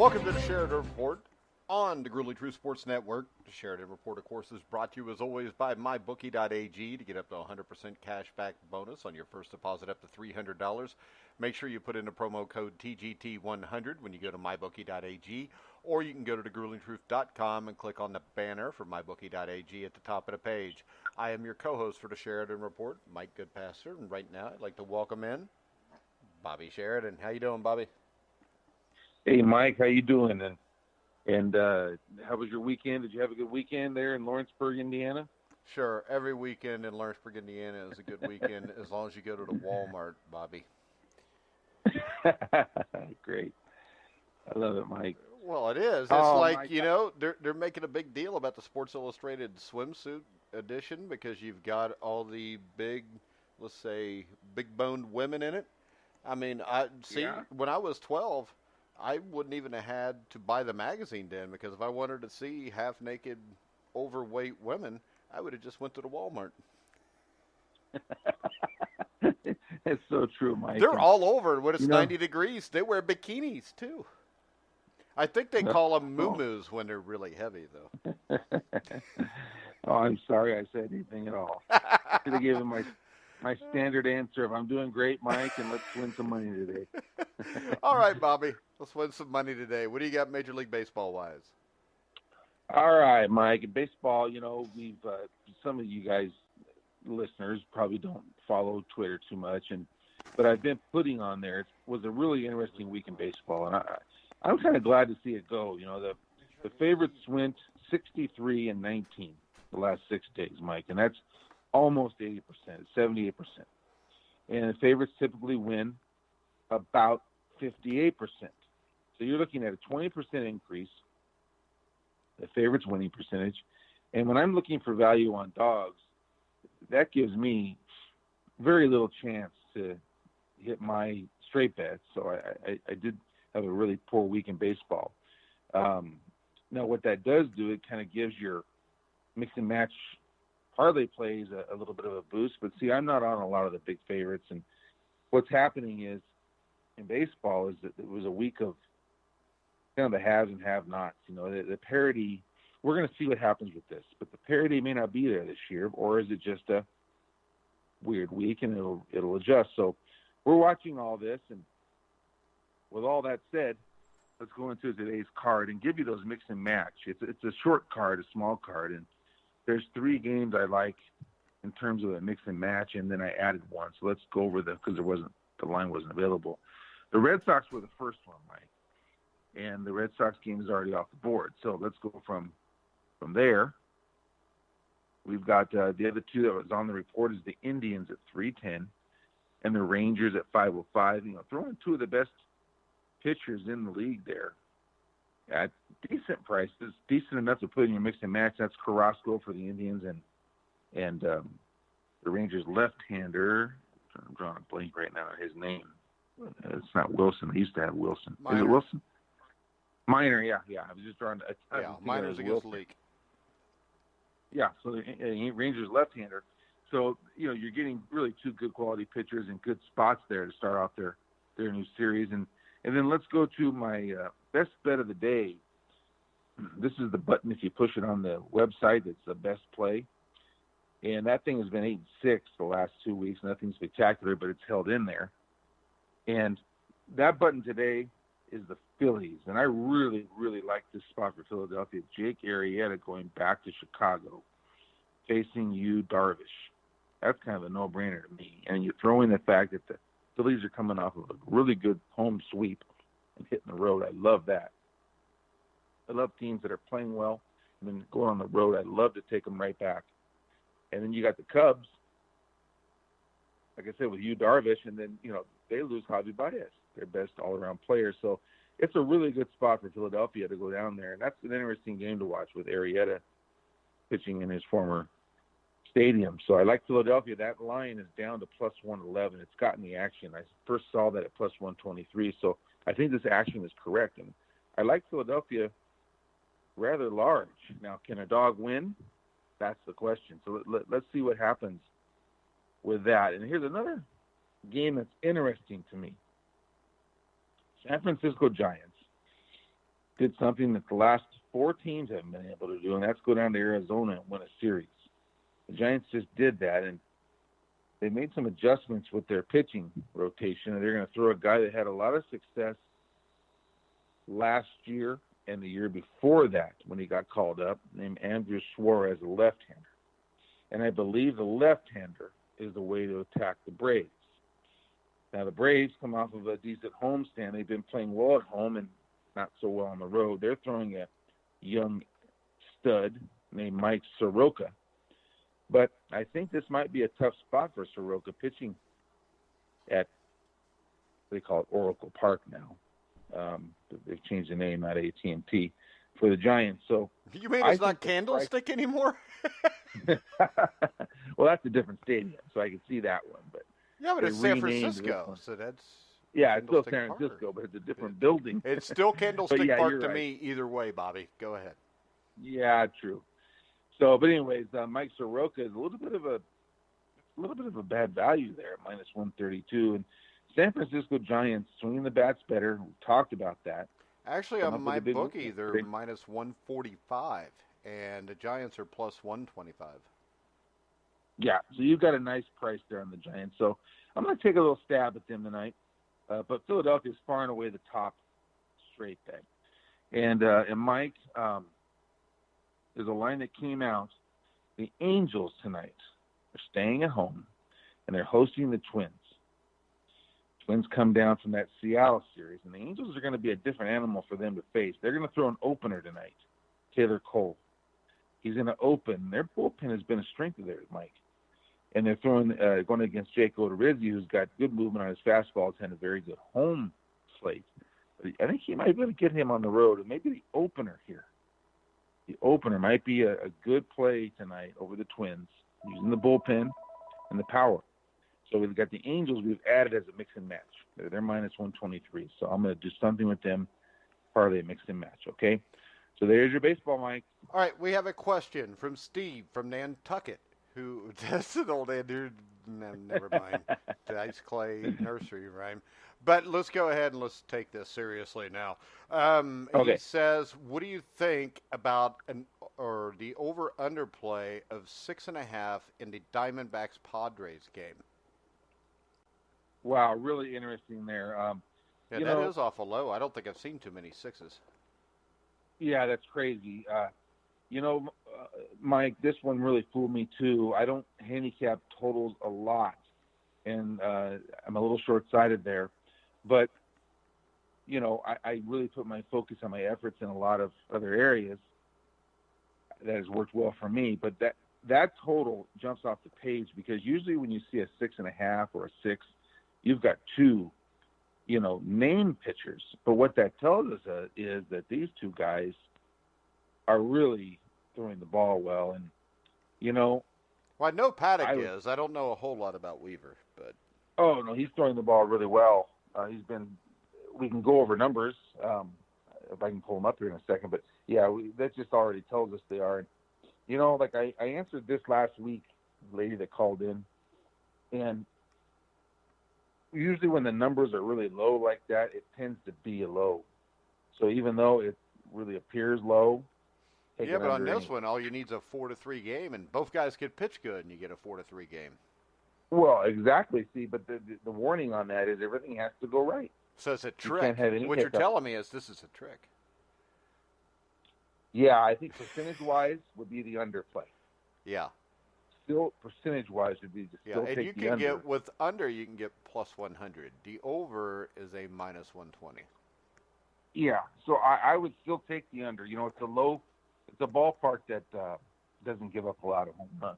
Welcome to the Sheridan Report on the Grueling True Sports Network. The Sheridan Report, of course, is brought to you as always by MyBookie.ag to get up to 100% cash back bonus on your first deposit up to $300. Make sure you put in the promo code TGT100 when you go to MyBookie.ag, or you can go to thegruelingtruth.com and click on the banner for MyBookie.ag at the top of the page. I am your co-host for the Sheridan Report, Mike Goodpasser, and right now I'd like to welcome in Bobby Sheridan. How you doing, Bobby? Hey, Mike, how you doing? And how was your weekend? Did you have a good weekend there in Lawrenceburg, Indiana? Sure. Every weekend in Lawrenceburg, Indiana is a good weekend as long as you go to the Walmart, Bobby. Great. I love it, Mike. Well, it is. It's Mike, they're making a big deal about the Sports Illustrated swimsuit edition because you've got all the big, let's say, big-boned women in it. I mean, when I was 12, I wouldn't even have had to buy the magazine then because if I wanted to see half-naked, overweight women, I would have just went to the Walmart. It's so true, Mike. They're all over when it's 90 degrees. They wear bikinis, too. I think they call them moo-moos when they're really heavy, though. Oh, I'm sorry I said anything at all. I should have given my standard answer of I'm doing great, Mike, and let's win some money today. All right, Bobby. Let's win some money today. What do you got Major League Baseball-wise? All right, Mike. In baseball, we've some of you guys, listeners, probably don't follow Twitter too much, but I've been putting on there. It was a really interesting week in baseball, and I'm kind of glad to see it go. The favorites went 63-19 the last 6 days, Mike, and that's almost 80%, 78%. And the favorites typically win about 58%. So you're looking at a 20% increase, the favorites winning percentage. And when I'm looking for value on dogs, that gives me very little chance to hit my straight bets. So I did have a really poor week in baseball. Now, what that does do, it kind of gives your mix and match parlay plays a little bit of a boost. But see, I'm not on a lot of the big favorites. And what's happening is in baseball is that it was a week of kind of the haves and have-nots. The parity, we're going to see what happens with this. But the parity may not be there this year, or is it just a weird week and it'll adjust? So we're watching all this. And with all that said, let's go into today's card and give you those mix and match. It's a short card, a small card, and there's 3 games I like in terms of a mix and match, and then I added one. So let's go over because the line wasn't available. The Red Sox were the first one, Mike, and the Red Sox game is already off the board. So let's go from there. We've got the other 2 that was on the report is the Indians at 310 and the Rangers at 505. Throwing 2 of the best pitchers in the league there at decent prices, decent enough to put in your mix and match. That's Carrasco for the Indians and the Rangers left-hander. I'm drawing a blank right now on his name. It's not Wilson. They used to have Wilson. Minor. Is it Wilson? Minor, yeah. I was just drawing Minor's against Leake. Yeah, so the Rangers left-hander. So, you're getting really 2 good quality pitchers and good spots there to start off their new series. And then let's go to my best bet of the day. This is the button. If you push it on the website, it's the best play. And that thing has been 8-6 the last 2 weeks. Nothing spectacular, but it's held in there. And that button today is the Phillies. And I really, really like this spot for Philadelphia. Jake Arrieta going back to Chicago, facing Yu Darvish. That's kind of a no-brainer to me. And you throw in the fact that the Phillies are coming off of a really good home sweep and hitting the road. I love that. I love teams that are playing well and then going on the road. I love to take them right back. And then you got the Cubs, like I said, with Yu Darvish, and then, they lose Javi Baez, their best all-around player. So it's a really good spot for Philadelphia to go down there. And that's an interesting game to watch with Arrieta pitching in his former stadium. So I like Philadelphia. That line is down to plus 111. It's gotten the action. I first saw that at plus 123. So I think this action is correct. And I like Philadelphia rather large. Now, can a dog win? That's the question. So let's see what happens with that. And here's another game that's interesting to me. San Francisco Giants did something that the last 4 teams haven't been able to do, and that's go down to Arizona and win a series. The Giants just did that, and they made some adjustments with their pitching rotation, and they're going to throw a guy that had a lot of success last year and the year before that when he got called up, named Andrew Suarez, a left-hander. And I believe the left-hander is the way to attack the Braves. Now, the Braves come off of a decent homestand. They've been playing well at home and not so well on the road. They're throwing a young stud named Mike Soroka. But I think this might be a tough spot for Soroka, pitching at, they call it Oracle Park now. They've changed the name, not AT&T, for the Giants. So you mean it's not Candlestick anymore? Well, that's a different stadium, so I can see that one. But yeah, but it's San Francisco, so that's it's still San Francisco, but it's a different building. It's still Candlestick Park to me. Either way, Bobby, go ahead. Yeah, true. So, but anyways, Mike Soroka is a little bit of a bad value there, minus 132, and San Francisco Giants swinging the bats better. We talked about that. Actually, on my bookie, they're minus 145, and the Giants are plus 125. Yeah, so you've got a nice price there on the Giants. So I'm going to take a little stab at them tonight. But Philadelphia is far and away the top straight bet. And Mike, there's a line that came out. The Angels tonight are staying at home, and they're hosting the Twins. Twins come down from that Seattle series, and the Angels are going to be a different animal for them to face. They're going to throw an opener tonight, Taylor Cole. He's going to open. Their bullpen has been a strength of theirs, Mike. And they're going against Jake Odorizzi, who's got good movement on his fastball. It's had a very good home slate. But I think he might be able to get him on the road, and maybe the opener here. The opener might be a good play tonight over the Twins, using the bullpen and the power. So we've got the Angels we've added as a mix and match. They're minus 123. So I'm going to do something with them, parlay mix and match, okay? So there's your baseball, Mike. All right, we have a question from Steve from Nantucket, who that's an old dude. No, never mind. Dice Clay nursery rhyme. But let's go ahead and let's take this seriously now. Okay. He says, what do you think about the over-under play of 6.5 in the Diamondbacks Padres game? Wow, really interesting there. Yeah, that is awful low. I don't think I've seen too many sixes. Yeah, that's crazy. Mike, this one really fooled me too. I don't handicap totals a lot, and I'm a little short-sighted there. But, I really put my focus on my efforts in a lot of other areas. That has worked well for me. But that total jumps off the page because usually when you see a 6.5 or a 6, you've got two, named pitchers. But what that tells us is that these two guys are really throwing the ball well. And, well, I know Paddock is. I don't know a whole lot about Weaver, but. Oh, no, he's throwing the ball really well. We can go over numbers if I can pull them up here in a second. But, yeah, that just already tells us they are. I answered this last week, the lady that called in, and usually when the numbers are really low like that, it tends to be a low. So even though it really appears low, yeah, but on this one, all you need is a 4-3 game, and both guys could pitch good, and you get a 4-3 game. Well, exactly. See, but the warning on that is everything has to go right. So it's a trick. What you're telling me is this is a trick. Yeah, I think percentage-wise would be the underplay. Yeah. Still, percentage-wise would be to still take the under. And you can get, with under, you can get plus 100. The over is a minus 120. Yeah, so I would still take the under. It's a ballpark that doesn't give up a lot of home runs.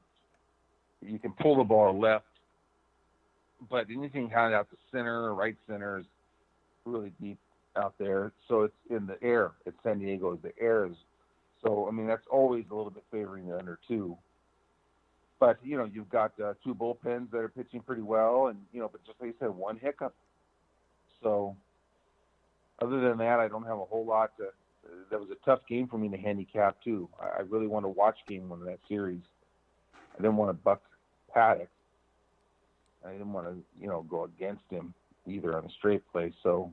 You can pull the ball left, but anything kind of out the center or right center is really deep out there. So it's in the air. At San Diego, the air is. So, that's always a little bit favoring the under two. But, you've got two bullpens that are pitching pretty well. And, but just like you said, one hiccup. So, other than that, I don't have a whole lot. That was a tough game for me to handicap, too. I really want to watch game one of that series. I didn't want to buck Paddock. I didn't want to, go against him either on a straight play. So,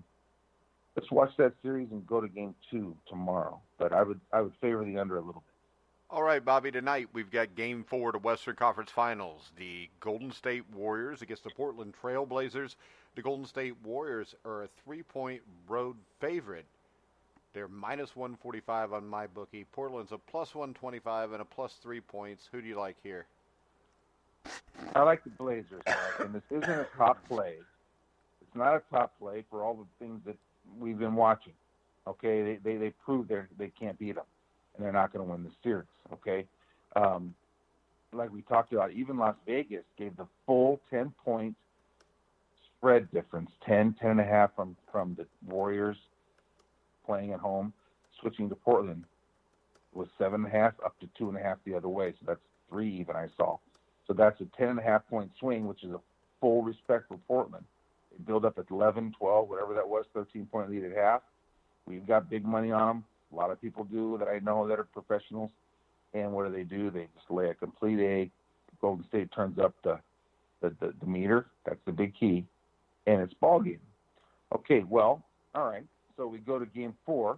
let's watch that series and go to game 2 tomorrow. But I would favor the under a little bit. All right, Bobby, tonight we've got Game 4 to Western Conference Finals. The Golden State Warriors against the Portland Trail Blazers. The Golden State Warriors are a 3-point road favorite. They're minus 145 on my bookie. Portland's a plus 125 and a plus 3 points. Who do you like here? I like the Blazers, and this isn't a top play. It's not a top play for all the things that we've been watching. Okay, they proved they can't beat them, and they're not going to win the series. Okay, like we talked about, even Las Vegas gave the full 10-point spread difference, 10.5 from the Warriors playing at home, switching to Portland was 7.5 up to 2.5 the other way. So that's 3 even I saw. So that's a 10.5-point swing, which is a full respect for Portland. They build up at 11, 12, whatever that was, 13-point lead at half. We've got big money on them. A lot of people do that I know that are professionals. And what do? They just lay a complete egg. Golden State turns up the meter. That's the big key. And it's ball game. Okay, well, all right. So we go to game 4. A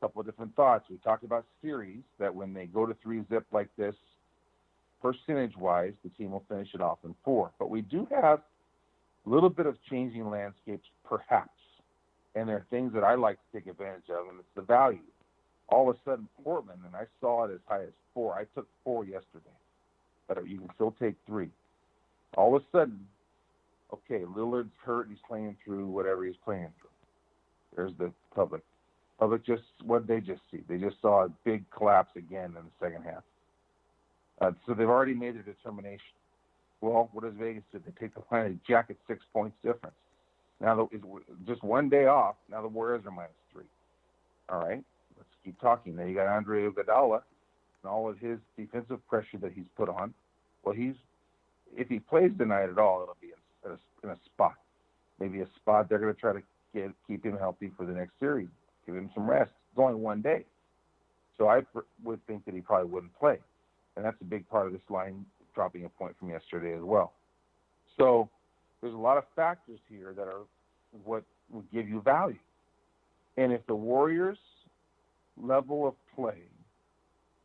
couple of different thoughts. We talked about series, that when they go to 3-zip like this, percentage-wise, the team will finish it off in 4. But we do have a little bit of changing landscapes, perhaps. And there are things that I like to take advantage of, and it's the value. All of a sudden, Portland, and I saw it as high as 4. I took 4 yesterday, but you can still take 3. All of a sudden, okay, Lillard's hurt. He's playing through whatever he's playing through. There's the public. Public just, what did they just see? They just saw a big collapse again in the second half. So they've already made their determination. Well, what does Vegas do? They take the line and jacket 6 points difference. Now, just one day off, now the Warriors are minus 3. All right, let's keep talking. Now you got Iguodala and all of his defensive pressure that he's put on. Well, if he plays tonight at all, it'll be in a spot. Maybe a spot they're going to try to keep him healthy for the next series, give him some rest. It's only one day. So I would think that he probably wouldn't play. And that's a big part of this line dropping a point from yesterday as well. So there's a lot of factors here that are what will give you value. And if the Warriors' level of play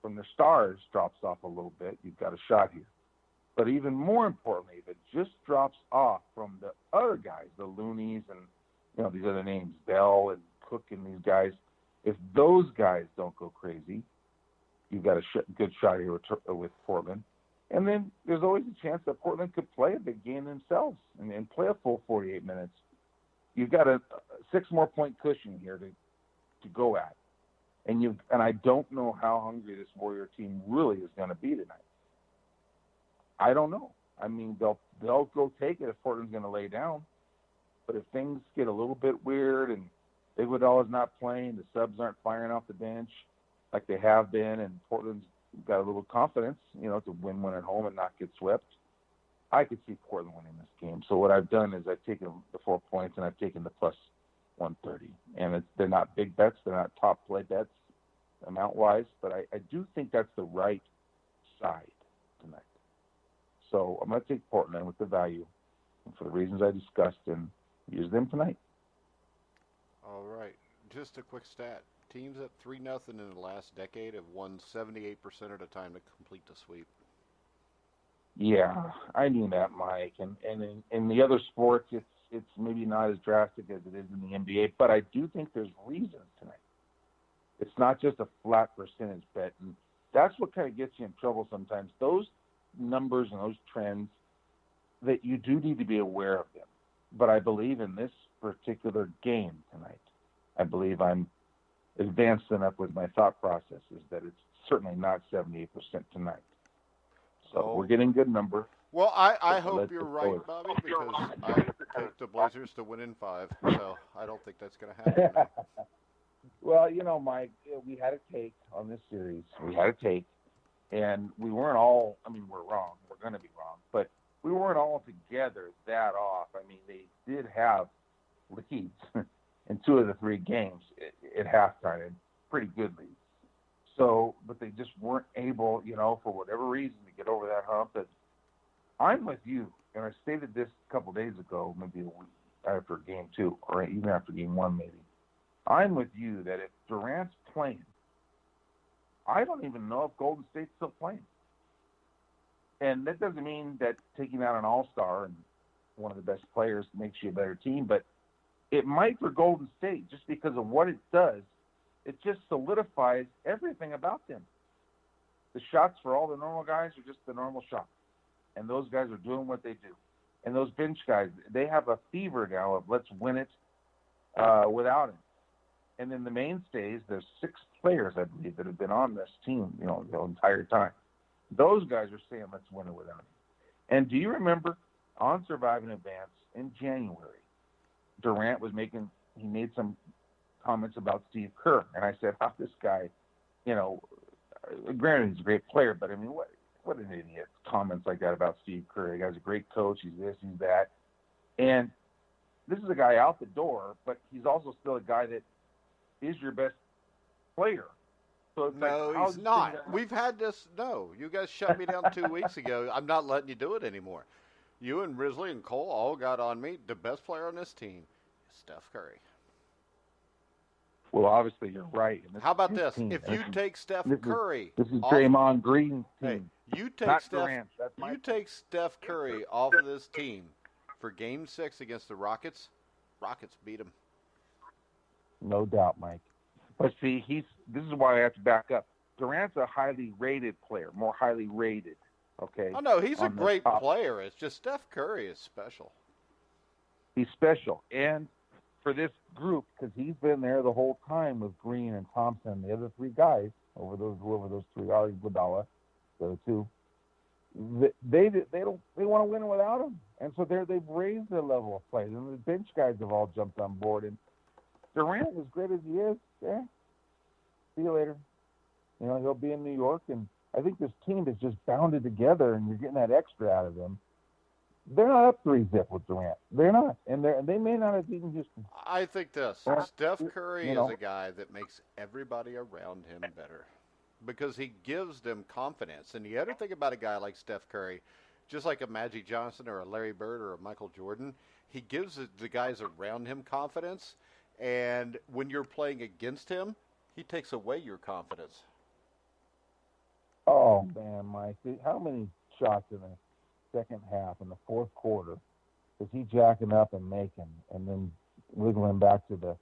from the stars drops off a little bit, you've got a shot here. But even more importantly, if it just drops off from the other guys, the Loonies and these other names, Bell and Cook and these guys, if those guys don't go crazy, you've got a good shot here with Portland. And then there's always a chance that Portland could play a big game themselves and play a full 48 minutes. You've got a 6 more point cushion here to go at. And I don't know how hungry this Warrior team really is going to be tonight. I don't know. I mean, they'll go take it if Portland's going to lay down. But if things get a little bit weird and Iguodala's not playing, the subs aren't firing off the bench like they have been, and Portland's got a little confidence, to win one at home and not get swept, I could see Portland winning this game. So what I've done is I've taken the 4 points and I've taken the plus 130. And they're not big bets. They're not top play bets amount-wise, but I do think that's the right side tonight. So I'm going to take Portland with the value for the reasons I discussed and use them tonight. All right. Just a quick stat. Teams at 3-0 in the last decade have won 78% of the time to complete the sweep. Yeah, I knew that, Mike. And in the other sports, it's maybe not as drastic as it is in the NBA, but I do think there's reasons tonight. It's not just a flat percentage bet, and that's what kind of gets you in trouble sometimes. Those numbers and those trends, that you do need to be aware of them. But I believe in this particular game tonight, I believe I'm advanced enough with my thought processes that it's certainly not 78% tonight. So we're getting good number. Well, I hope you're right, Bobby, because I take the Blazers to win in 5, so I don't think that's going to happen. Well, Mike, we had a take on this series. We had a take, and we weren't all, we're wrong. We're going to be wrong. But we weren't all together that off. They did have leads in 2 of the 3 games at halftime, and pretty good leads. So, but they just weren't able, for whatever reason, to get over that hump. That I'm with you, and I stated this a couple days ago, maybe a week after game 2, or even after game 1, maybe. I'm with you that if Durant's playing, I don't even know if Golden State's still playing. And that doesn't mean that taking out an all-star and one of the best players makes you a better team, but it might for Golden State just because of what it does. It just solidifies everything about them. The shots for all the normal guys are just the normal shots. And those guys are doing what they do. And those bench guys, they have a fever now of let's win it without him. And then the mainstays, there's 6 players, I believe, that have been on this team, the entire time. Those guys are saying let's win it without him. And do you remember on Survive and Advance in January, Durant he made some comments about Steve Kerr. And I said, how this guy, granted he's a great player, but I mean, what an idiot. Comments like that about Steve Kerr. The guy's a great coach. He's this, he's that. And this is a guy out the door, but he's also still a guy that is your best player. So it's no, he's not. We've had this. No, you guys shut me down 2 weeks ago. I'm not letting you do it anymore. You and Risley and Cole all got on me. The best player on this team is Steph Curry. Well, obviously you're right. How about this? If you take Steph Curry, this is Draymond Green's team. Hey, you take Steph Curry off of this team for Game 6 against the Rockets. Rockets beat him. No doubt, Mike. But see, this is why I have to back up. Durant's a highly rated player, more highly rated. Okay. Oh no, he's a great player. It's just Steph Curry is special. He's special, and for this group, because he's been there the whole time with Green and Thompson, the other 3 guys, whoever those 3 are, Iguodala, the other 2, they want to win without him, and so they've raised their level of play, and the bench guys have all jumped on board. And Durant, as great as he is, see you later. He'll be in New York, and I think this team is just bounded together, and you're getting that extra out of them. They're not up 3-zip with Durant. They're not, and they may not have beaten Houston. I think this. Steph Curry is a guy that makes everybody around him better because he gives them confidence. And the other thing about a guy like Steph Curry, just like a Magic Johnson or a Larry Bird or a Michael Jordan, he gives the guys around him confidence. And when you're playing against him, he takes away your confidence. Oh, man, Mike. How many shots in the second half, in the fourth quarter, is he jacking up and making and then wiggling back to the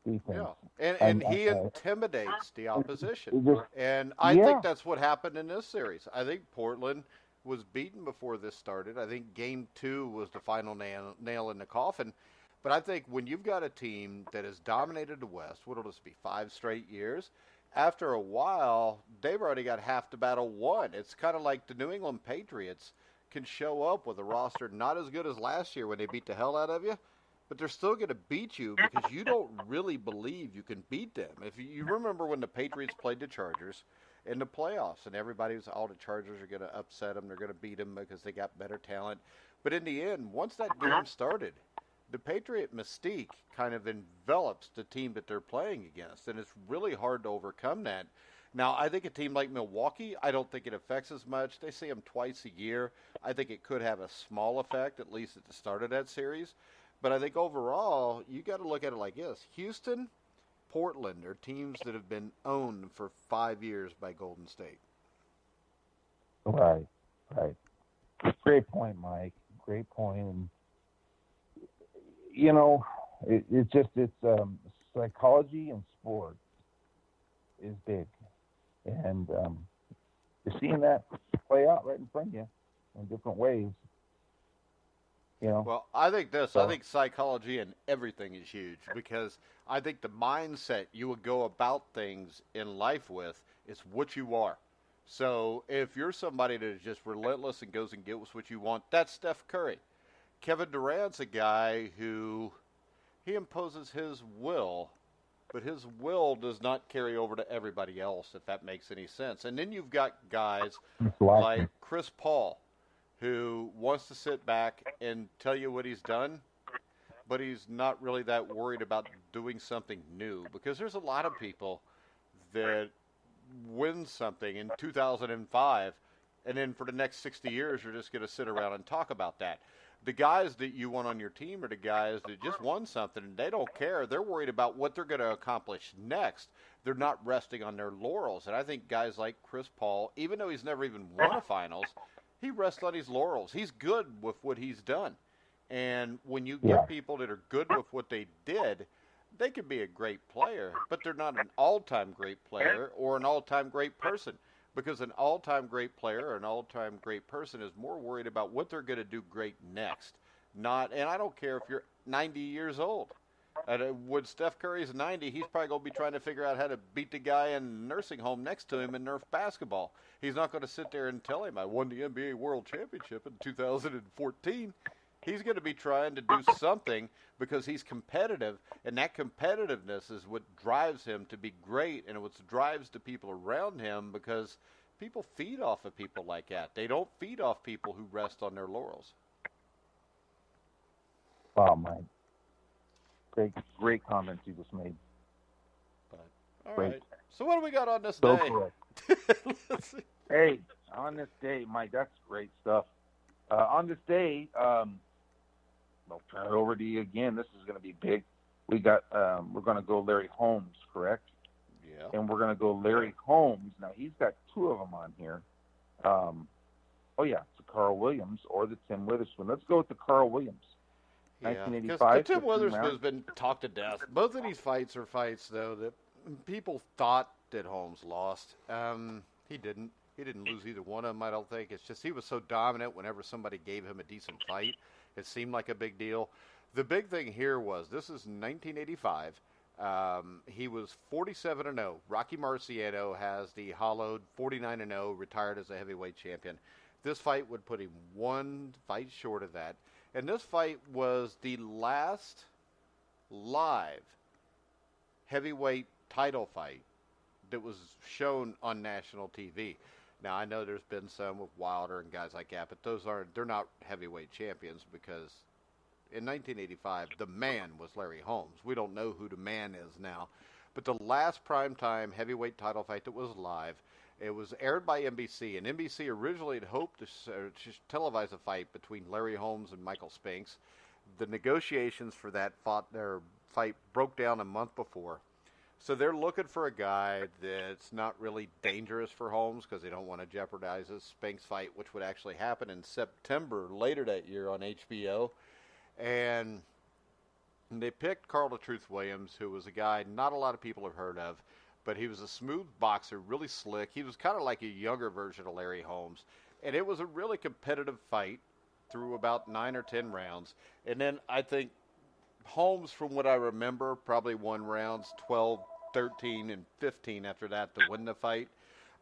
defense? Yeah, and he intimidates the opposition. And I think that's what happened in this series. I think Portland was beaten before this started. I think Game 2 was the final nail in the coffin. But I think when you've got a team that has dominated the West, what'll this be, 5 straight years? After a while, they've already got half the battle won. It's kind of like the New England Patriots can show up with a roster not as good as last year when they beat the hell out of you, but they're still going to beat you because you don't really believe you can beat them. If you remember when the Patriots played the Chargers in the playoffs, and everybody was, the Chargers are going to upset them, they're going to beat them because they got better talent. But in the end, once that game started, the Patriot mystique kind of envelops the team that they're playing against, and it's really hard to overcome that. Now, I think a team like Milwaukee, I don't think it affects as much. They see them twice a year. I think it could have a small effect, at least at the start of that series. But I think overall, you got to look at it like this. Houston, Portland are teams that have been owned for 5 years by Golden State. Right. Great point, Mike. Great point. And it's psychology and sport is big. And you're seeing that play out right in front of you in different ways. Well, I think I think psychology and everything is huge because I think the mindset you would go about things in life with is what you are. So if you're somebody that is just relentless and goes and gets what you want, that's Steph Curry. Kevin Durant's a guy who he imposes his will, but his will does not carry over to everybody else, if that makes any sense. And then you've got guys like Chris Paul, who wants to sit back and tell you what he's done, but he's not really that worried about doing something new. Because there's a lot of people that win something in 2005, and then for the next 60 years, you're just going to sit around and talk about that. The guys that you want on your team are the guys that just won something, and they don't care. They're worried about what they're going to accomplish next. They're not resting on their laurels. And I think guys like Chris Paul, even though he's never even won a finals, he rests on his laurels. He's good with what he's done. And when you get people that are good with what they did, they could be a great player, but they're not an all-time great player or an all-time great person. Because an all-time great player or an all-time great person is more worried about what they're going to do great next. And I don't care if you're 90 years old. When Steph Curry's 90, he's probably going to be trying to figure out how to beat the guy in the nursing home next to him in Nerf basketball. He's not going to sit there and tell him, I won the NBA World Championship in 2014. He's going to be trying to do something because he's competitive, and that competitiveness is what drives him to be great, and what drives the people around him, because people feed off of people like that. They don't feed off people who rest on their laurels. Wow, Mike. Great comments you just made. But, all right. So what do we got on this day? Let's see. Hey, on this day, Mike, that's great stuff. On this day, I'll turn it over to you again. This is going to be big. We're going to go Larry Holmes, correct? Yeah. And we're going to go Larry Holmes. Now, he's got two of them on here. It's the Carl Williams or the Tim Witherspoon. Let's go with the Carl Williams. Yeah, 1985. because Tim Witherspoon has been talked to death. Both of these fights are fights, though, that people thought that Holmes lost. He didn't. He didn't lose either one of them, I don't think. It's just he was so dominant whenever somebody gave him a decent fight. It seemed like a big deal. The big thing here was, this is 1985. He was 47-0. Rocky Marciano has the hollowed 49-0, retired as a heavyweight champion. This fight would put him one fight short of that. And this fight was the last live heavyweight title fight that was shown on national TV. Now, I know there's been some with Wilder and guys like that, but they're not heavyweight champions, because in 1985, the man was Larry Holmes. We don't know who the man is now. But the last primetime heavyweight title fight that was live, it was aired by NBC, and NBC originally had hoped to televise a fight between Larry Holmes and Michael Spinks. The negotiations for that fight broke down a month before. So they're looking for a guy that's not really dangerous for Holmes, because they don't want to jeopardize his Spinks fight, which would actually happen in September later that year on HBO. And they picked Carl the Truth Williams, who was a guy not a lot of people have heard of, but he was a smooth boxer, really slick. He was kind of like a younger version of Larry Holmes. And it was a really competitive fight through about 9 or 10 rounds. And then I think Holmes, from what I remember, probably won rounds 12, 13, and 15 after that to win the fight.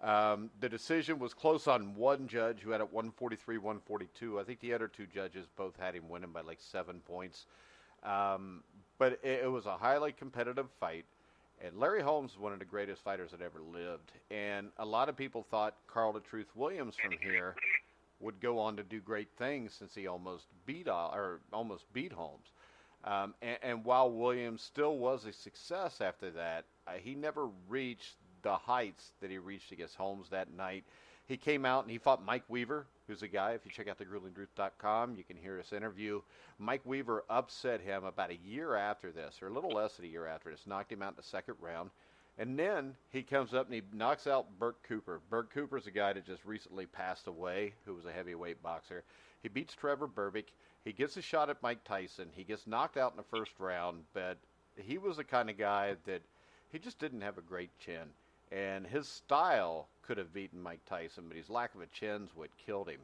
The decision was close on one judge who had it 143-142. I think the other two judges both had him winning by like 7 points. But it was a highly competitive fight. And Larry Holmes is one of the greatest fighters that ever lived. And a lot of people thought Carl the Truth Williams from here would go on to do great things, since he almost beat Holmes. And while Williams still was a success after that, he never reached the heights that he reached against Holmes that night. He came out and he fought Mike Weaver, who's a guy, if you check out thegruelingtruth.com, you can hear this interview. Mike Weaver upset him about a year after this, or a little less than a year after this, knocked him out in the second round. And then he comes up and he knocks out Burt Cooper. Burt Cooper's a guy that just recently passed away, who was a heavyweight boxer. He beats Trevor Berbick. He gets a shot at Mike Tyson. He gets knocked out in the first round, but he was the kind of guy that he just didn't have a great chin. And his style could have beaten Mike Tyson, but his lack of a chin's what killed him.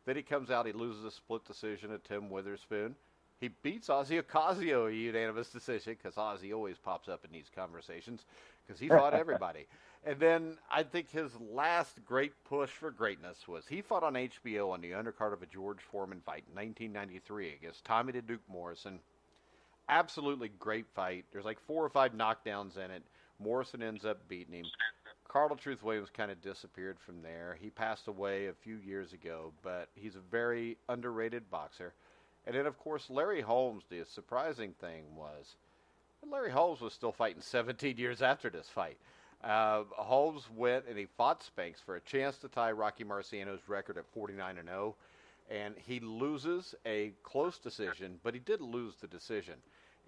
Then he comes out, he loses a split decision to Tim Witherspoon. He beats Ozzy Ocasio, a unanimous decision, because Ozzy always pops up in these conversations, because he fought everybody. And then I think his last great push for greatness was he fought on HBO on the undercard of a George Foreman fight in 1993 against Tommy the Duke Morrison. Absolutely great fight. There's like 4 or 5 knockdowns in it. Morrison ends up beating him. Carl the Truth Williams kind of disappeared from there. He passed away a few years ago, but he's a very underrated boxer. And then, of course, Larry Holmes, the surprising thing was, Larry Holmes was still fighting 17 years after this fight. Holmes went and he fought Spinks for a chance to tie Rocky Marciano's record at 49-0. and he loses a close decision, but he did lose the decision.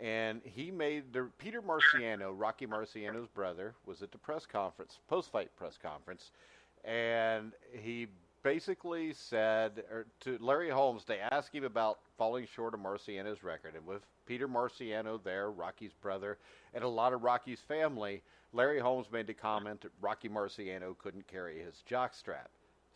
And he made Peter Marciano, Rocky Marciano's brother, was at the press conference, post-fight press conference, and he basically said to Larry Holmes, they asked him about falling short of Marciano's record. And with Peter Marciano there, Rocky's brother, and a lot of Rocky's family, Larry Holmes made the comment that Rocky Marciano couldn't carry his jockstrap.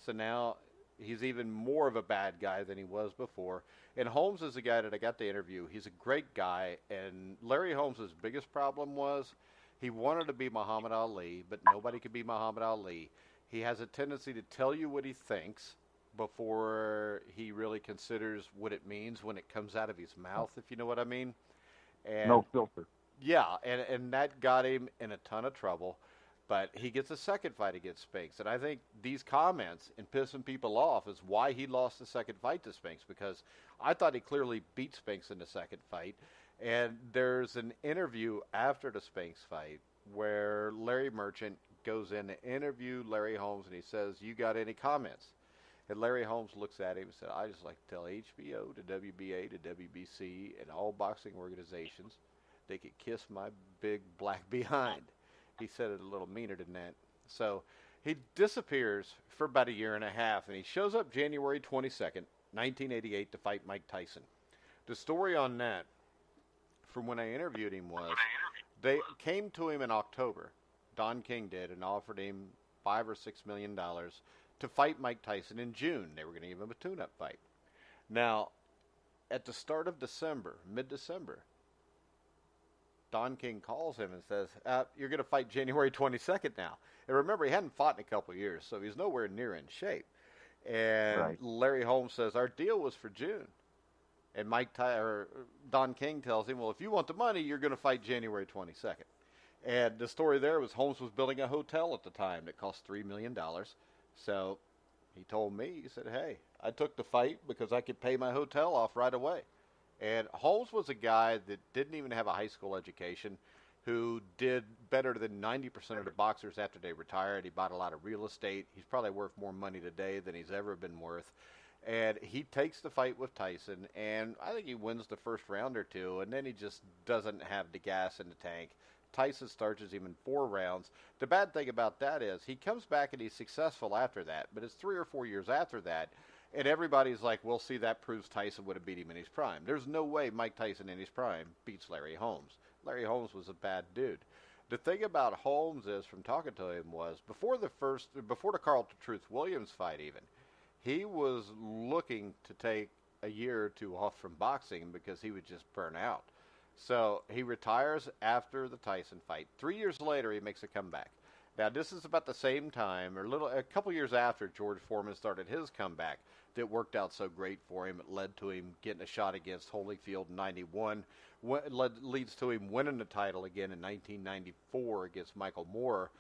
So now he's even more of a bad guy than he was before. And Holmes is a guy that I got to interview. He's a great guy. And Larry Holmes' biggest problem was he wanted to be Muhammad Ali, but nobody could be Muhammad Ali. He has a tendency to tell you what he thinks before he really considers what it means when it comes out of his mouth, if you know what I mean. And no filter. Yeah, and that got him in a ton of trouble. But he gets a second fight against Spinks. And I think these comments and pissing people off is why he lost the second fight to Spinks, because I thought he clearly beat Spinks in the second fight. And there's an interview after the Spinks fight where Larry Merchant goes in to interview Larry Holmes, and he says, "You got any comments?" And Larry Holmes looks at him and said, "I just like to tell HBO, to WBA, to WBC, and all boxing organizations, they could kiss my big black behind." He said it a little meaner than that. So he disappears for about a year and a half, and he shows up January 22nd, 1988, to fight Mike Tyson. The story on that, from when I interviewed him, was they came to him in October. Don King did, and offered him $5 or $6 million to fight Mike Tyson in June. They were going to give him a tune-up fight. Now, at the start of December, mid-December, Don King calls him and says, "You're going to fight January 22nd now." And remember, he hadn't fought in a couple of years, so he's nowhere near in shape. And right. Larry Holmes says, "Our deal was for June." And Don King tells him, "Well, if you want the money, you're going to fight January 22nd. And the story there was Holmes was building a hotel at the time that cost $3 million. So he told me, he said, "Hey, I took the fight because I could pay my hotel off right away." And Holmes was a guy that didn't even have a high school education, who did better than 90% of the boxers after they retired. He bought a lot of real estate. He's probably worth more money today than he's ever been worth. And he takes the fight with Tyson, and I think he wins the first round or two, and then he just doesn't have the gas in the tank. Tyson starches him in 4 rounds. The bad thing about that is he comes back and he's successful after that, but it's 3 or 4 years after that, and everybody's like, "Well, see, that proves Tyson would have beat him in his prime." There's no way Mike Tyson in his prime beats Larry Holmes. Larry Holmes was a bad dude. The thing about Holmes is, from talking to him, was before the Carl Truth Williams fight even, he was looking to take a year or two off from boxing because he would just burn out. So he retires after the Tyson fight. 3 years later, he makes a comeback. Now, this is about the same time, or a couple years after George Foreman started his comeback that worked out so great for him. It led to him getting a shot against Holyfield in 91. Leads to him winning the title again in 1994 against Michael Moore.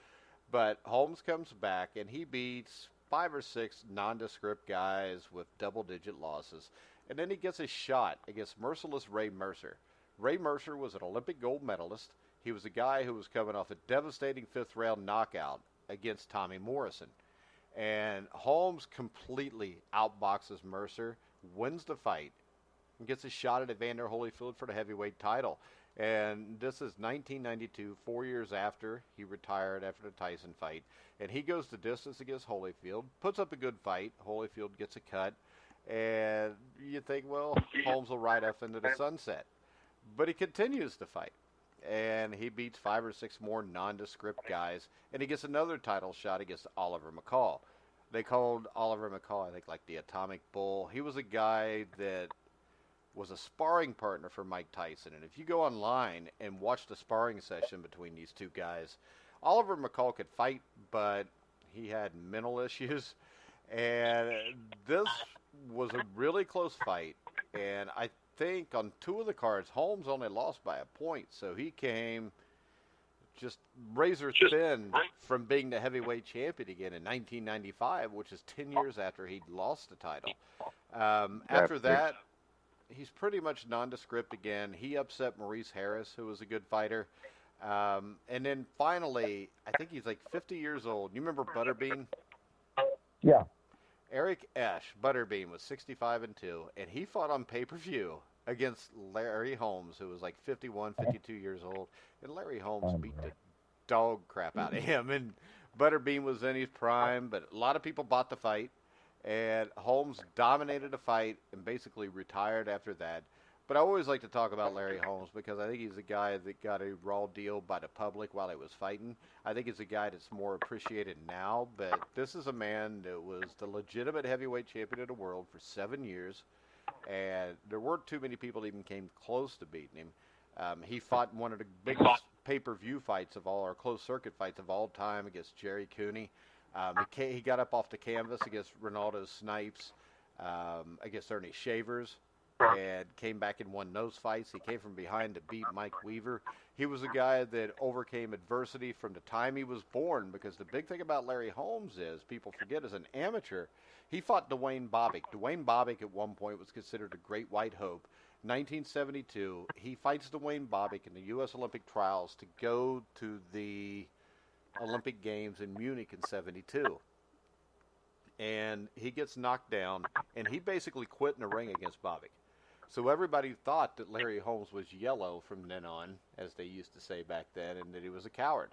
But Holmes comes back, and he beats 5 or 6 nondescript guys with double-digit losses. And then he gets a shot against merciless Ray Mercer. Ray Mercer was an Olympic gold medalist. He was a guy who was coming off a devastating 5th-round knockout against Tommy Morrison. And Holmes completely outboxes Mercer, wins the fight, and gets a shot at Evander Holyfield for the heavyweight title. And this is 1992, 4 years after he retired after the Tyson fight. And he goes the distance against Holyfield, puts up a good fight. Holyfield gets a cut. And you think, well, Holmes will ride off into the sunset. But he continues to fight. And he beats 5 or 6 more nondescript guys. And he gets another title shot against Oliver McCall. They called Oliver McCall, I think, like the Atomic Bull. He was a guy that was a sparring partner for Mike Tyson. And if you go online and watch the sparring session between these two guys, Oliver McCall could fight, but he had mental issues. And this was a really close fight. And I think on 2 of the cards, Holmes only lost by a point. So he came just razor thin from being the heavyweight champion again in 1995, which is 10 years after he'd lost the title. After that, he's pretty much nondescript again. He upset Maurice Harris, who was a good fighter. And then finally, I think he's like 50 years old. You remember Butterbean? Yeah. Eric Esch, Butterbean, was 65-2, and he fought on pay-per-view against Larry Holmes, who was like 51, 52 years old, and Larry Holmes beat the dog crap out of him. And Butterbean was in his prime, but a lot of people bought the fight, and Holmes dominated the fight and basically retired after that. But I always like to talk about Larry Holmes because I think he's a guy that got a raw deal by the public while he was fighting. I think he's a guy that's more appreciated now, but this is a man that was the legitimate heavyweight champion of the world for 7 years, and there weren't too many people that even came close to beating him. He fought in one of the biggest pay-per-view fights of all, or closed-circuit fights of all time against Jerry Cooney. He got up off the canvas against Ronaldo Snipes, against Ernie Shavers, and came back and won those fights. He came from behind to beat Mike Weaver. He was a guy that overcame adversity from the time he was born, because the big thing about Larry Holmes is, people forget, as an amateur, he fought Dwayne Bobbick. Dwayne Bobbick at one point was considered a great white hope. 1972, he fights Dwayne Bobbick in the U.S. Olympic trials to go to the Olympic Games in Munich in 72. And he gets knocked down, and he basically quit in the ring against Bobbick. So everybody thought that Larry Holmes was yellow from then on, as they used to say back then, and that he was a coward.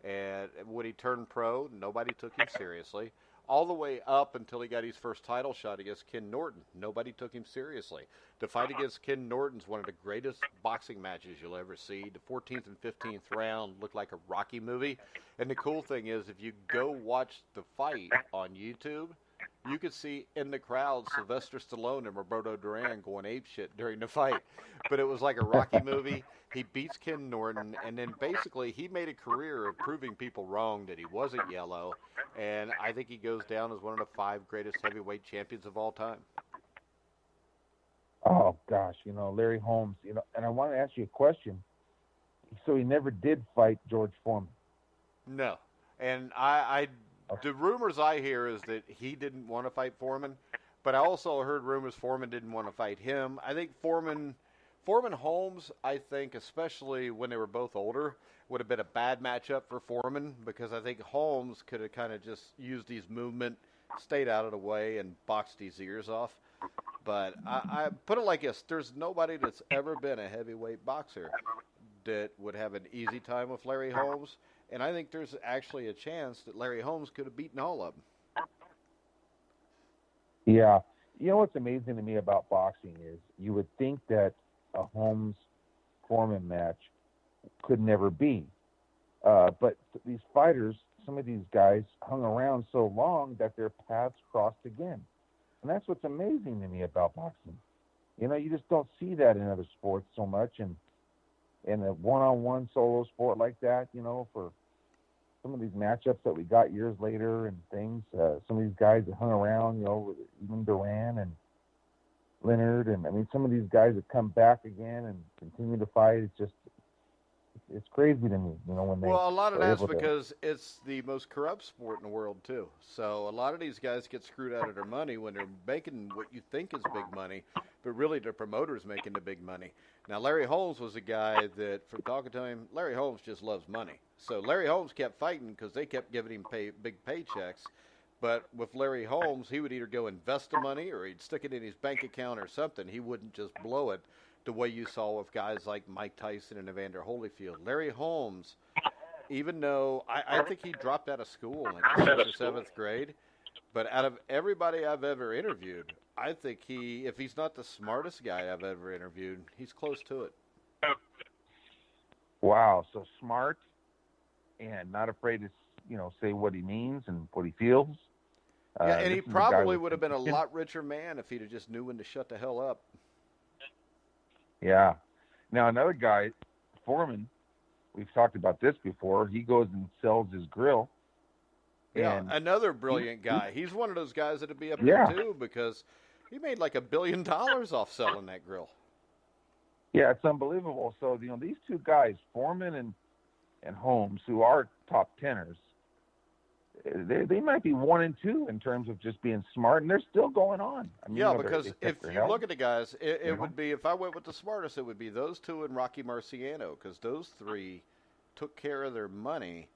And when he turned pro, nobody took him seriously. All the way up until he got his first title shot against Ken Norton, nobody took him seriously. The fight against Ken Norton's one of the greatest boxing matches you'll ever see. The 14th and 15th round looked like a Rocky movie. And the cool thing is, if you go watch the fight on YouTube, you could see in the crowd Sylvester Stallone and Roberto Duran going apeshit during the fight. But it was like a Rocky movie. He beats Ken Norton, and then basically he made a career of proving people wrong that he wasn't yellow. And I think he goes down as one of the 5 greatest heavyweight champions of all time. Oh, gosh, Larry Holmes, and I want to ask you a question. So he never did fight George Foreman? No. And the rumors I hear is that he didn't want to fight Foreman, but I also heard rumors Foreman didn't want to fight him. I think Foreman Holmes, I think, especially when they were both older, would have been a bad matchup for Foreman, because I think Holmes could have kind of just used his movement, stayed out of the way, and boxed his ears off. But I put it like this: there's nobody that's ever been a heavyweight boxer that would have an easy time with Larry Holmes. And I think there's actually a chance that Larry Holmes could have beaten all of them. Yeah. What's amazing to me about boxing is you would think that a Holmes-Foreman match could never be. But these fighters, some of these guys hung around so long that their paths crossed again. And that's what's amazing to me about boxing. You just don't see that in other sports so much. And in a one-on-one solo sport like that, for some of these matchups that we got years later and things, some of these guys that hung around, even Durant and Leonard, and some of these guys that come back again and continue to fight, it's crazy to me, when they. Well, a lot of that's because it's the most corrupt sport in the world too. So a lot of these guys get screwed out of their money when they're making what you think is big money, but really the promoter's making the big money. Now, Larry Holmes was a guy that, from talking to him, Larry Holmes just loves money. So Larry Holmes kept fighting because they kept giving him big paychecks. But with Larry Holmes, he would either go invest the money or he'd stick it in his bank account or something. He wouldn't just blow it the way you saw with guys like Mike Tyson and Evander Holyfield. Larry Holmes, even though I think he dropped out of school in like the 6th or 7th grade, but out of everybody I've ever interviewed, I think if he's not the smartest guy I've ever interviewed, he's close to it. Wow, so smart and not afraid to, say what he means and what he feels. Yeah, and he probably would have been a lot richer man if he'd have just knew when to shut the hell up. Yeah. Now, another guy, Foreman, we've talked about this before. He goes and sells his grill. Yeah, another brilliant guy. He's one of those guys that'd be up there too, because he made like $1 billion off selling that grill. Yeah, it's unbelievable. So, these two guys, Foreman and Holmes, who are top tenors, they might be 1 and 2 in terms of just being smart, and they're still going on. Because if you look at the guys, it would be, if I went with the smartest, it would be those two and Rocky Marciano, because those 3 took care of their money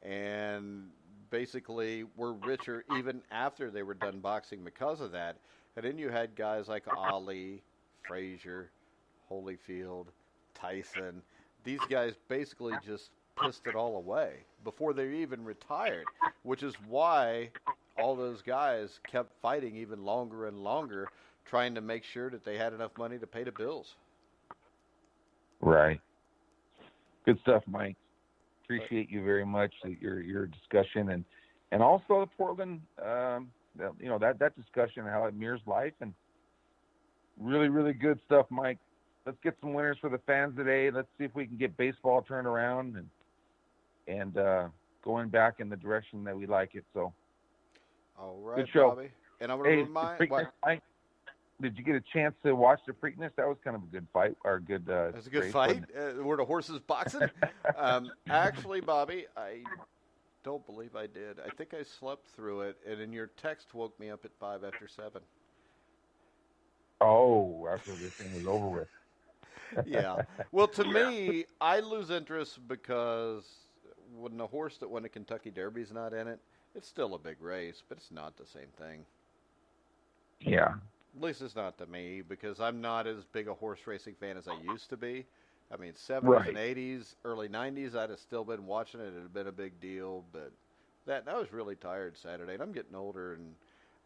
and basically were richer even after they were done boxing because of that. And then you had guys like Ali, Frazier, Holyfield, Tyson. These guys basically just pissed it all away before they even retired, which is why all those guys kept fighting even longer and longer, trying to make sure that they had enough money to pay the bills. Right. Good stuff, Mike. Appreciate you very much, your discussion, and also the Portland, that discussion, how it mirrors life, and really, really good stuff, Mike. Let's get some winners for the fans today. Let's see if we can get baseball turned around and going back in the direction that we like it. So, all right, good show. Bobby. And I'm going to remind. Mike, did you get a chance to watch the Preakness? That was kind of a good fight, or a good. That's a good fight. Were the horses boxing? Actually, Bobby, I don't believe I did. I think I slept through it, and then your text woke me up at 5 after 7. Oh, after this thing was over with. Yeah. Well, to me, I lose interest because when the horse that won the Kentucky Derby's not in it, it's still a big race, but it's not the same thing. Yeah. At least it's not to me, because I'm not as big a horse racing fan as I used to be. I mean, 70s and 80s, early 90s, I'd have still been watching it. It had been a big deal, but I was really tired Saturday, and I'm getting older, and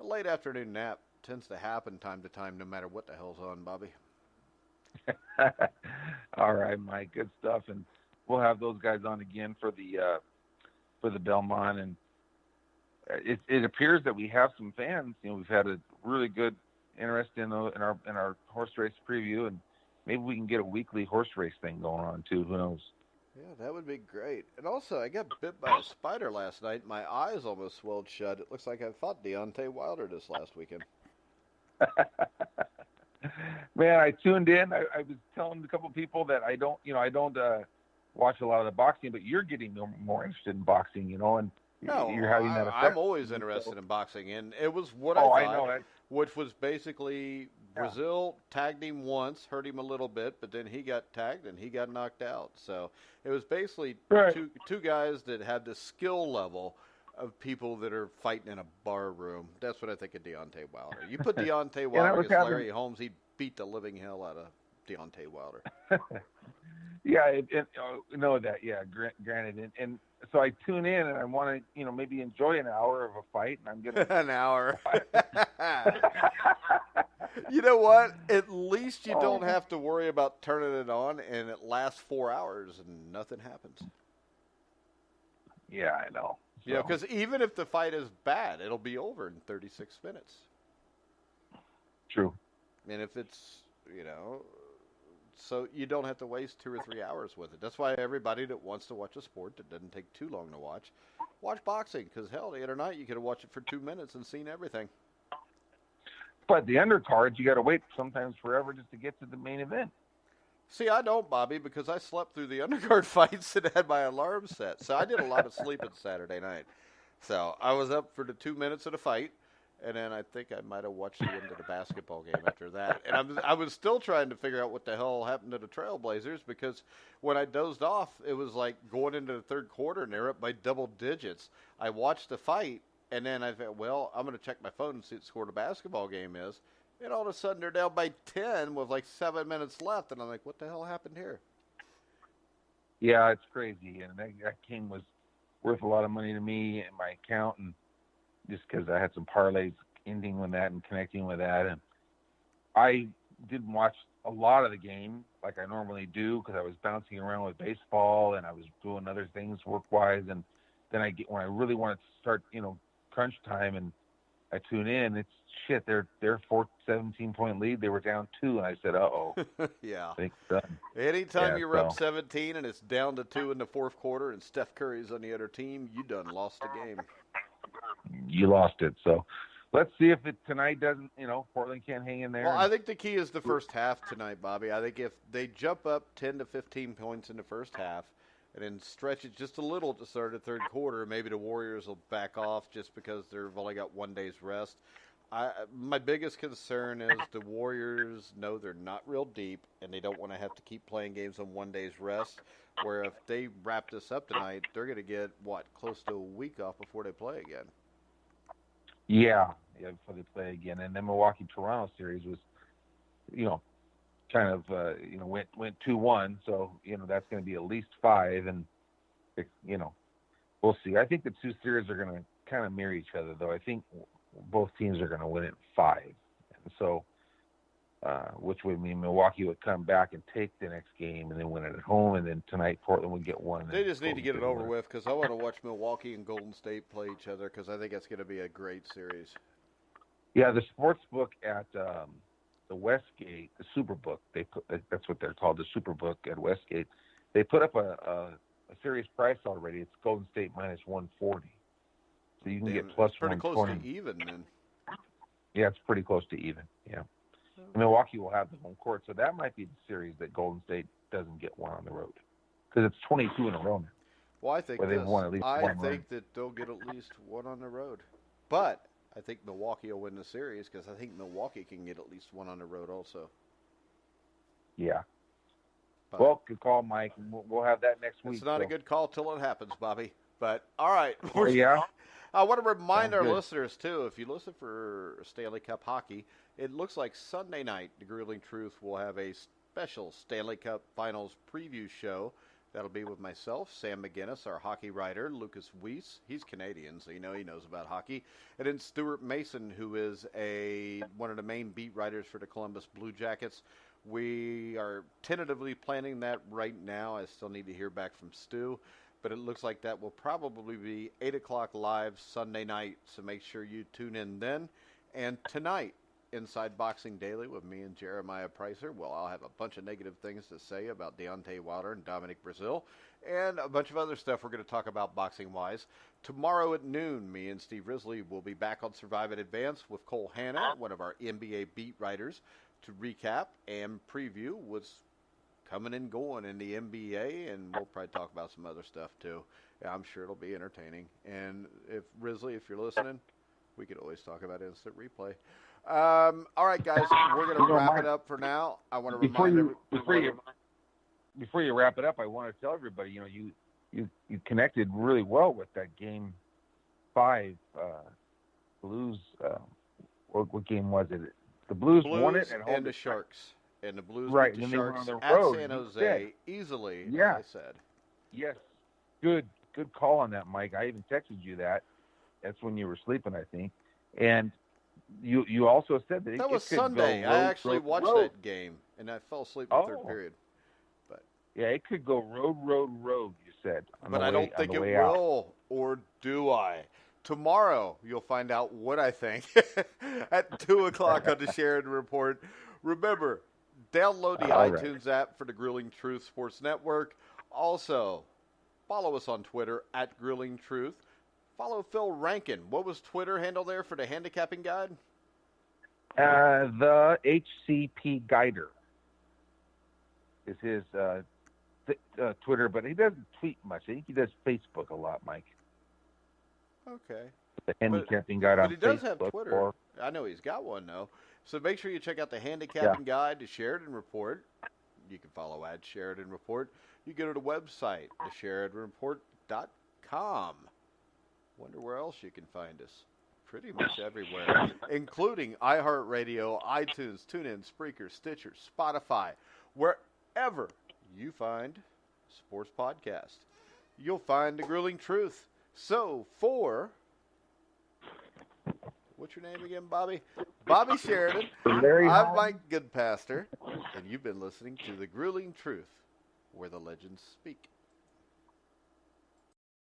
a late afternoon nap tends to happen time to time, no matter what the hell's on, Bobby. All right, Mike, good stuff, and we'll have those guys on again for the Belmont, and it appears that we have some fans. We've had a really good interest in our horse race preview, and maybe we can get a weekly horse race thing going on too. Who knows? Yeah, that would be great. And also, I got bit by a spider last night. My eyes almost swelled shut. It looks like I fought Deontay Wilder this last weekend. Man, I tuned in. I was telling a couple of people that I don't watch a lot of the boxing, but you're getting more interested in boxing, and no, you're having that effect. I'm always interested in boxing, and it was what I thought, which was basically Brazil tagged him once, hurt him a little bit, but then he got tagged and he got knocked out. So it was basically two guys that had the skill level of people that are fighting in a bar room. That's what I think of Deontay Wilder. You put Deontay Wilder against Larry Holmes, he'd beat the living hell out of Deontay Wilder. Yeah, know that. Yeah, granted, and so I tune in and I want to, maybe enjoy an hour of a fight, and I'm gonna an hour. You know what? At least you don't have to worry about turning it on, and it lasts 4 hours and nothing happens. Yeah, I know. So. Because even if the fight is bad, it'll be over in 36 minutes. True. And if it's, so you don't have to waste 2 or 3 hours with it. That's why everybody that wants to watch a sport that doesn't take too long to watch boxing. Because, hell, the other night you could have watched it for 2 minutes and seen everything. But the undercards, you got to wait sometimes forever just to get to the main event. See, I don't, Bobby, because I slept through the undercard fights and had my alarm set. So I did a lot of sleeping Saturday night. So I was up for the 2 minutes of the fight, and then I think I might have watched the end of the basketball game after that. And I was still trying to figure out what the hell happened to the Trailblazers, because when I dozed off, it was like going into the third quarter, and they're up by double digits. I watched the fight, and then I thought, well, I'm going to check my phone and see what the score of the basketball game is. And all of a sudden, they're down by 10 with like 7 minutes left. And I'm like, what the hell happened here? Yeah, it's crazy. And that game was worth a lot of money to me and my account. And just because I had some parlays ending with that and connecting with that. And I didn't watch a lot of the game like I normally do because I was bouncing around with baseball and I was doing other things work-wise. And then when I really wanted to start, crunch time, and I tune in, it's shit. They're 17-point lead. They were down 2, and I said, "Uh-oh." Yeah. I think it's done. Anytime you're up 17 and it's down to 2 in the fourth quarter, and Steph Curry's on the other team, you done lost the game. You lost it. So let's see if it tonight doesn't. Portland can't hang in there. Well, I think the key is the first half tonight, Bobby. I think if they jump up 10 to 15 points in the first half, and then stretch it just a little to start the third quarter, maybe the Warriors will back off just because they've only got 1 day's rest. My biggest concern is the Warriors know they're not real deep, and they don't want to have to keep playing games on one day's rest. Where if they wrap this up tonight, they're going to get close to a week off before they play again. Yeah, before they play again. And the Milwaukee-Toronto series was, kind of, went 2-1. So, that's going to be at least 5. And, we'll see. I think the two series are going to kind of mirror each other, though. I think both teams are going to win it 5. And so, which would mean Milwaukee would come back and take the next game and then win it at home. And then tonight, Portland would get one. They just need to get it over with because I want to watch Milwaukee and Golden State play each other because I think it's going to be a great series. Yeah, the sports book at the Westgate, the Superbook, that's what they're called, the Superbook at Westgate. They put up a serious price already. It's Golden State minus 140. So you can get plus pretty 120. Close to even then. Yeah, it's pretty close to even. Yeah. Milwaukee will have the home court, so that might be the series that Golden State doesn't get one on the road because it's 22 in a row now. Well, I think that they'll get at least one on the road, but I think Milwaukee will win the series because I think Milwaukee can get at least one on the road also. Yeah. Well, good call, Mike. We'll have that next week. It's not a good call till it happens, Bobby. But all right. Yeah. I want to remind our listeners, too, if you listen for Stanley Cup hockey, it looks like Sunday night, the Grueling Truth will have a special Stanley Cup Finals preview show. That'll be with myself, Sam McGinnis, our hockey writer, Lucas Weiss. He's Canadian, so he knows about hockey. And then Stuart Mason, who is one of the main beat writers for the Columbus Blue Jackets. We are tentatively planning that right now. I still need to hear back from Stu. But it looks like that will probably be 8 o'clock live Sunday night, so make sure you tune in then. And tonight, Inside Boxing Daily with me and Jeremiah Pricer. Well, I'll have a bunch of negative things to say about Deontay Wilder and Dominic Breazeale and a bunch of other stuff we're going to talk about boxing-wise. Tomorrow at noon, me and Steve Risley will be back on Survive in Advance with Cole Hanna, one of our NBA beat writers, to recap and preview what's coming and going in the NBA, and we'll probably talk about some other stuff too. Yeah, I'm sure it'll be entertaining. And if Risley, if you're listening, we could always talk about instant replay. All right, guys, we're going to wrap it up for now. I want to before you wrap it up, I want to tell everybody, you connected really well with that Game 5 Blues. What game was it? The Blues won it at home. And the Sharks. And the Blues beat the Sharks at San Jose easily, yeah. as I said. Yes. Good call on that, Mike. I even texted you that. That's when you were sleeping, I think. And you also said that that was Sunday. I actually watched that game, and I fell asleep in the third period. But yeah, it could go road, you said. But I don't think it will, or do I? Tomorrow, you'll find out what I think at 2 o'clock on the Sheridan Report. Remember, download the iTunes app for the Grueling Truth Sports Network. Also, follow us on Twitter at Grueling Truth. Follow Phil Rankin. What was Twitter handle there for the handicapping guide? The HCP Guider is his Twitter, but he doesn't tweet much. I think he does Facebook a lot, Mike. Okay. The handicapping guide on Facebook. But he does have Twitter. I know he's got one, though. So make sure you check out the handicapping guide, the Sheridan Report. You can follow at Sheridan Report. You go to the website, thesheridanreport.com. Wonder where else you can find us. Pretty much everywhere, including iHeartRadio, iTunes, TuneIn, Spreaker, Stitcher, Spotify, wherever you find sports podcasts. You'll find the Grueling Truth. So for... What's your name again, Bobby? Bobby Sheridan. I'm Mike Goodpaster, and you've been listening to The Grueling Truth, where the legends speak.